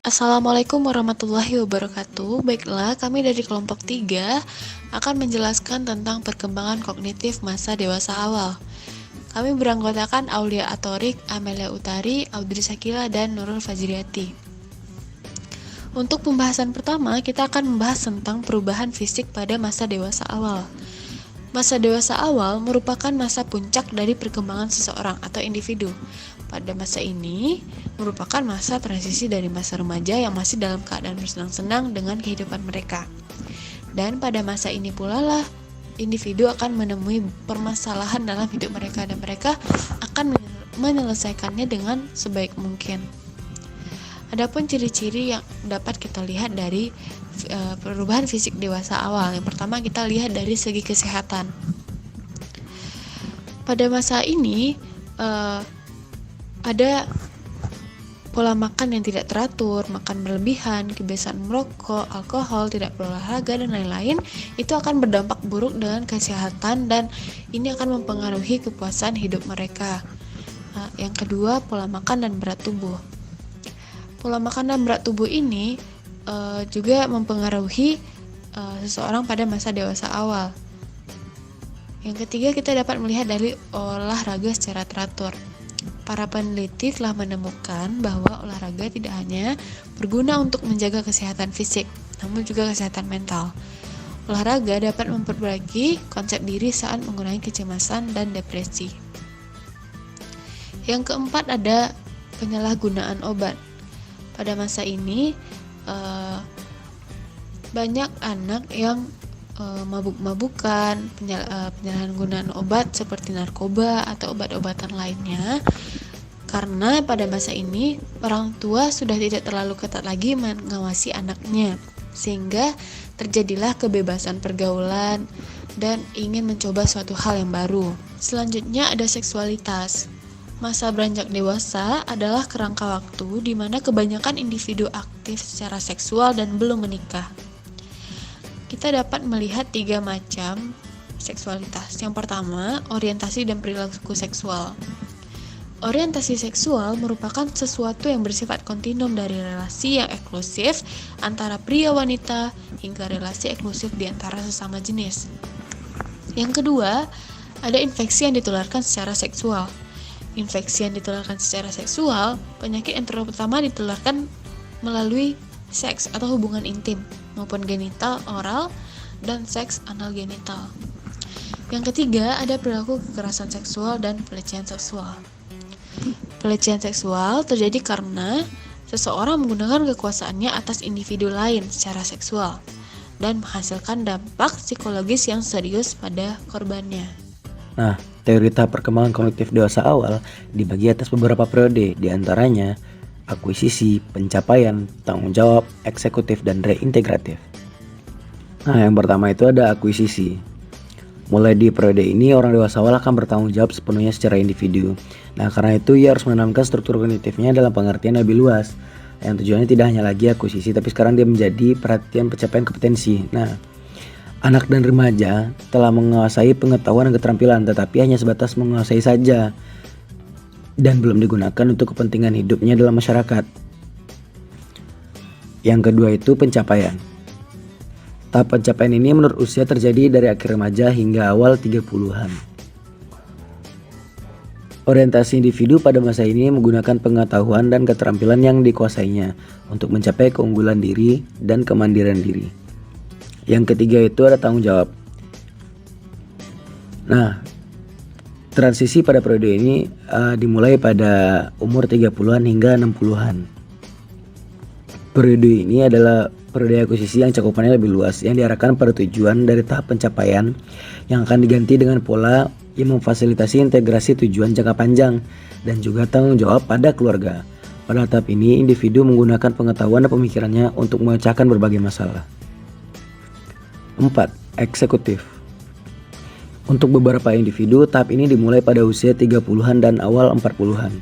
Assalamualaikum warahmatullahi wabarakatuh. Baiklah, kami dari kelompok 3 akan menjelaskan tentang perkembangan kognitif masa dewasa awal. Kami beranggotakan Aulia Atorik, Amelia Utari, Audrey Sakila, dan Nurul Fajriati. Untuk pembahasan pertama, kita akan membahas tentang perubahan fisik pada masa dewasa awal. Masa dewasa awal merupakan masa puncak dari perkembangan seseorang atau individu. Pada masa ini merupakan masa transisi dari masa remaja yang masih dalam keadaan bersenang-senang dengan kehidupan mereka. Dan pada masa ini pula lah individu akan menemui permasalahan dalam hidup mereka dan mereka akan menyelesaikannya dengan sebaik mungkin. Adapun ciri-ciri yang dapat kita lihat dari perubahan fisik dewasa awal. Yang pertama kita lihat dari segi kesehatan. Pada masa ini ada pola makan yang tidak teratur, makan berlebihan, kebiasaan merokok, alkohol, tidak berolahraga, dan lain-lain. Itu akan berdampak buruk dengan kesehatan dan ini akan mempengaruhi kepuasan hidup mereka. Yang kedua, pola makan dan berat tubuh. Pola makan dan berat tubuh ini juga mempengaruhi seseorang pada masa dewasa awal. Yang ketiga, kita dapat melihat dari olahraga secara teratur. Para peneliti telah menemukan bahwa olahraga tidak hanya berguna untuk menjaga kesehatan fisik, namun juga kesehatan mental. Olahraga dapat memperbaiki konsep diri saat mengurangi kecemasan dan depresi. Yang keempat ada penyalahgunaan obat. Pada masa ini banyak anak yang mabuk-mabukan, penyalahgunaan obat seperti narkoba atau obat-obatan lainnya. Karena pada masa ini orang tua sudah tidak terlalu ketat lagi mengawasi anaknya, sehingga terjadilah kebebasan pergaulan dan ingin mencoba suatu hal yang baru. Selanjutnya ada seksualitas. Masa beranjak dewasa adalah kerangka waktu di mana kebanyakan individu aktif secara seksual dan belum menikah. Kita dapat melihat 3 macam seksualitas. Yang pertama, orientasi dan perilaku seksual. Orientasi seksual merupakan sesuatu yang bersifat kontinum dari relasi yang eksklusif antara pria wanita hingga relasi eksklusif di antara sesama jenis. Yang kedua, ada infeksi yang ditularkan secara seksual. Infeksi yang ditularkan secara seksual, penyakit yang terutama ditularkan melalui seks atau hubungan intim maupun genital oral dan seks anal genital. Yang ketiga, ada perilaku kekerasan seksual dan pelecehan seksual. Pelecehan seksual terjadi karena seseorang menggunakan kekuasaannya atas individu lain secara seksual dan menghasilkan dampak psikologis yang serius pada korbannya. Nah, teori tahap perkembangan kognitif dewasa awal dibagi atas beberapa periode, diantaranya akuisisi, pencapaian, tanggung jawab, eksekutif, dan reintegratif. Nah, yang pertama itu ada akuisisi. Mulai di periode ini, orang dewasa awal akan bertanggung jawab sepenuhnya secara individu. Nah, karena itu ia harus menanamkan struktur kognitifnya dalam pengertian lebih luas. Yang tujuannya tidak hanya lagi akuisisi, tapi sekarang dia menjadi perhatian pencapaian kompetensi. Nah, anak dan remaja telah menguasai pengetahuan dan keterampilan, tetapi hanya sebatas menguasai saja dan belum digunakan untuk kepentingan hidupnya dalam masyarakat. Yang kedua itu pencapaian. Tahap pencapaian ini menurut usia terjadi dari akhir remaja hingga awal 30-an. Orientasi individu pada masa ini menggunakan pengetahuan dan keterampilan yang dikuasainya untuk mencapai keunggulan diri dan kemandirian diri. Yang ketiga itu ada tanggung jawab. Nah, transisi pada periode ini dimulai pada umur 30-an hingga 60-an. Periode ini adalah periode akuisisi yang cakupannya lebih luas, yang diarahkan pada tujuan dari tahap pencapaian yang akan diganti dengan pola yang memfasilitasi integrasi tujuan jangka panjang dan juga tanggung jawab pada keluarga. Pada tahap ini, individu menggunakan pengetahuan dan pemikirannya untuk memecahkan berbagai masalah. 4. Eksekutif. Untuk beberapa individu, tahap ini dimulai pada usia 30-an dan awal 40-an.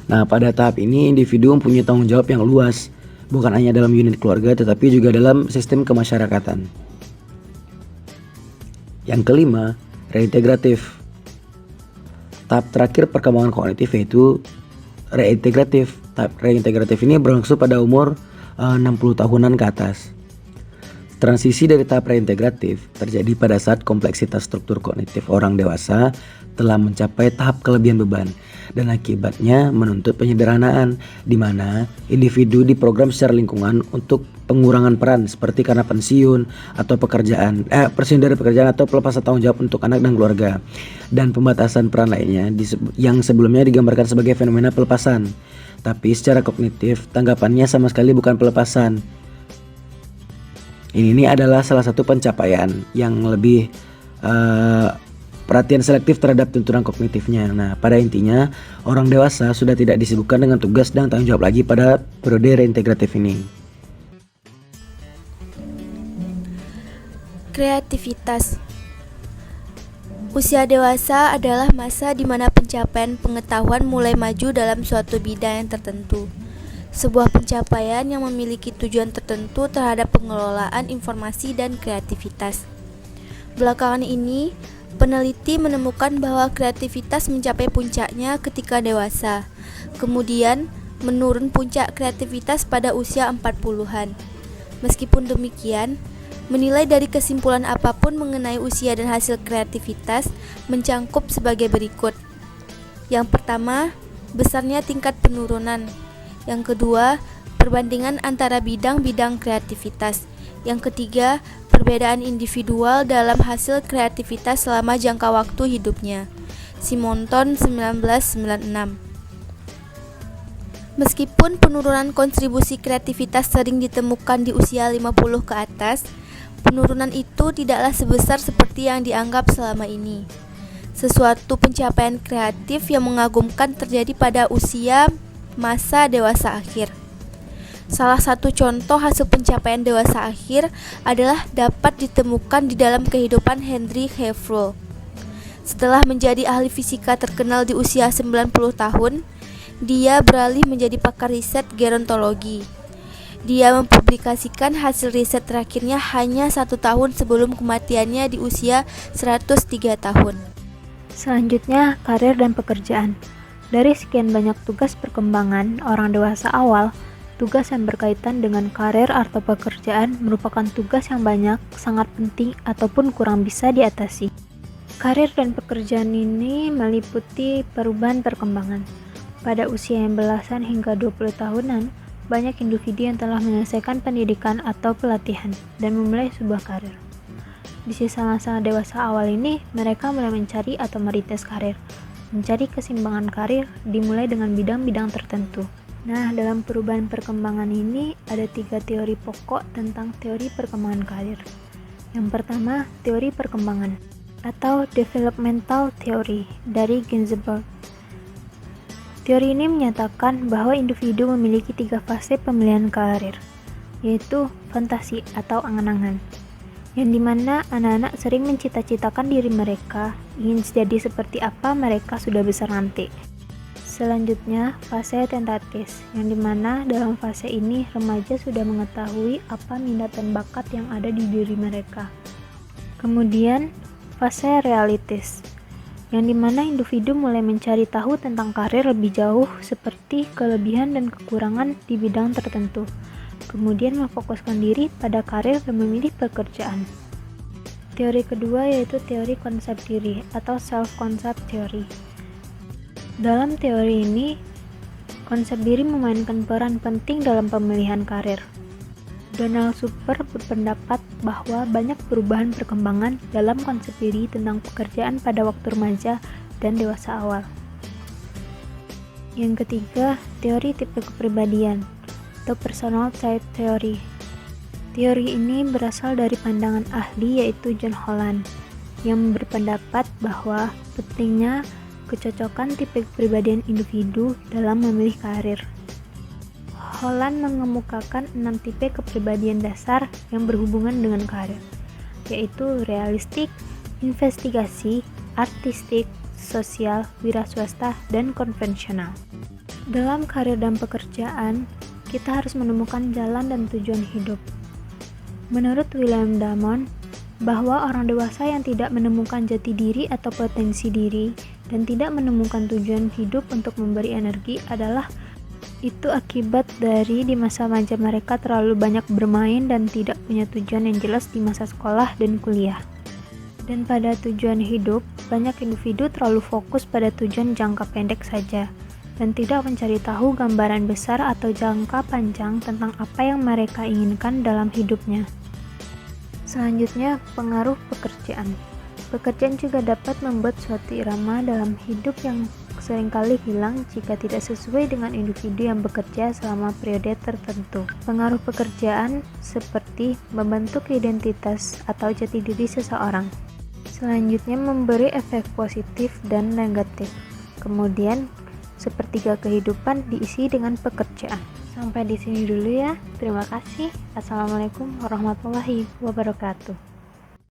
Nah, pada tahap ini individu mempunyai tanggung jawab yang luas, bukan hanya dalam unit keluarga tetapi juga dalam sistem kemasyarakatan. Yang kelima, reintegratif. Tahap terakhir perkembangan kognitif yaitu reintegratif. Tahap reintegratif ini berlangsung pada umur 60 tahunan ke atas. Transisi dari tahap reintegratif terjadi pada saat kompleksitas struktur kognitif orang dewasa telah mencapai tahap kelebihan beban dan akibatnya menuntut penyederhanaan, di mana individu diprogram secara lingkungan untuk pengurangan peran seperti karena pensiun dari pekerjaan atau pelepasan tanggung jawab untuk anak dan keluarga, dan pembatasan peran lainnya yang sebelumnya digambarkan sebagai fenomena pelepasan. Tapi secara kognitif tanggapannya sama sekali bukan pelepasan. Ini adalah salah satu pencapaian yang lebih perhatian selektif terhadap tuntunan kognitifnya. Nah, pada intinya orang dewasa sudah tidak disibukkan dengan tugas dan tanggung jawab lagi pada periode reintegratif ini. Kreativitas. Usia dewasa adalah masa di mana pencapaian pengetahuan mulai maju dalam suatu bidang yang tertentu. Sebuah pencapaian yang memiliki tujuan tertentu terhadap pengelolaan informasi dan kreativitas. Belakangan ini, peneliti menemukan bahwa kreativitas mencapai puncaknya ketika dewasa, kemudian menurun puncak kreativitas pada usia 40-an. Meskipun demikian, menilai dari kesimpulan apapun mengenai usia dan hasil kreativitas mencangkup sebagai berikut. Yang pertama, besarnya tingkat penurunan. Yang kedua, perbandingan antara bidang-bidang kreativitas. Yang ketiga, perbedaan individual dalam hasil kreativitas selama jangka waktu hidupnya. Simonton 1996. Meskipun penurunan kontribusi kreativitas sering ditemukan di usia 50 ke atas, penurunan itu tidaklah sebesar seperti yang dianggap selama ini. Sesuatu pencapaian kreatif yang mengagumkan terjadi pada usia masa dewasa akhir. Salah satu contoh hasil pencapaian dewasa akhir adalah dapat ditemukan di dalam kehidupan Henry Hevroll. Setelah menjadi ahli fisika terkenal di usia 90 tahun, dia beralih menjadi pakar riset gerontologi. Dia mempublikasikan hasil riset terakhirnya hanya 1 tahun sebelum kematiannya di usia 103 tahun. Selanjutnya, karir dan pekerjaan. Dari sekian banyak tugas perkembangan orang dewasa awal, tugas yang berkaitan dengan karir atau pekerjaan merupakan tugas yang banyak, sangat penting, ataupun kurang bisa diatasi. Karir dan pekerjaan ini meliputi perubahan perkembangan. Pada usia yang belasan hingga 20 tahunan, banyak individu yang telah menyelesaikan pendidikan atau pelatihan dan memulai sebuah karir. Di sisa masa dewasa awal ini, mereka mulai mencari atau merintis karir. Mencari keseimbangan karir dimulai dengan bidang-bidang tertentu. Nah, dalam perubahan perkembangan ini ada 3 teori pokok tentang teori perkembangan karir. Yang pertama, teori perkembangan atau developmental theory dari Ginsberg. Teori ini menyatakan bahwa individu memiliki 3 fase pemilihan karir, yaitu fantasi atau angan-angan, yang dimana anak-anak sering mencita-citakan diri mereka ingin jadi seperti apa mereka sudah besar nanti. Selanjutnya, fase tentatis, yang dimana dalam fase ini remaja sudah mengetahui apa minat dan bakat yang ada di diri mereka. Kemudian, fase realitis, yang dimana individu mulai mencari tahu tentang karir lebih jauh seperti kelebihan dan kekurangan di bidang tertentu. Kemudian memfokuskan diri pada karir dan memilih pekerjaan. Teori kedua yaitu teori konsep diri atau self-concept theory. Dalam teori ini, konsep diri memainkan peran penting dalam pemilihan karir. Donald Super berpendapat bahwa banyak perubahan perkembangan dalam konsep diri tentang pekerjaan pada waktu remaja dan dewasa awal. Yang ketiga, teori tipe kepribadian atau personal type theory. Teori ini berasal dari pandangan ahli yaitu John Holland yang berpendapat bahwa pentingnya kecocokan tipe kepribadian individu dalam memilih karir. Holland mengemukakan 6 tipe kepribadian dasar yang berhubungan dengan karir, yaitu realistik, investigasi, artistik, sosial, wiraswasta, dan konvensional. Dalam karir dan pekerjaan, kita harus menemukan jalan dan tujuan hidup. Menurut William Damon, bahwa orang dewasa yang tidak menemukan jati diri atau potensi diri dan tidak menemukan tujuan hidup untuk memberi energi adalah itu akibat dari di masa remaja mereka terlalu banyak bermain dan tidak punya tujuan yang jelas di masa sekolah dan kuliah. Dan pada tujuan hidup, banyak individu terlalu fokus pada tujuan jangka pendek saja dan tidak mencari tahu gambaran besar atau jangka panjang tentang apa yang mereka inginkan dalam hidupnya. Selanjutnya, pengaruh pekerjaan. Pekerjaan juga dapat membuat suatu irama dalam hidup yang seringkali hilang jika tidak sesuai dengan individu yang bekerja selama periode tertentu. Pengaruh pekerjaan seperti membentuk identitas atau jati diri seseorang. Selanjutnya, memberi efek positif dan negatif. Kemudian, sepertiga kehidupan diisi dengan pekerjaan. Sampai di sini dulu ya. Terima kasih. Assalamualaikum warahmatullahi wabarakatuh.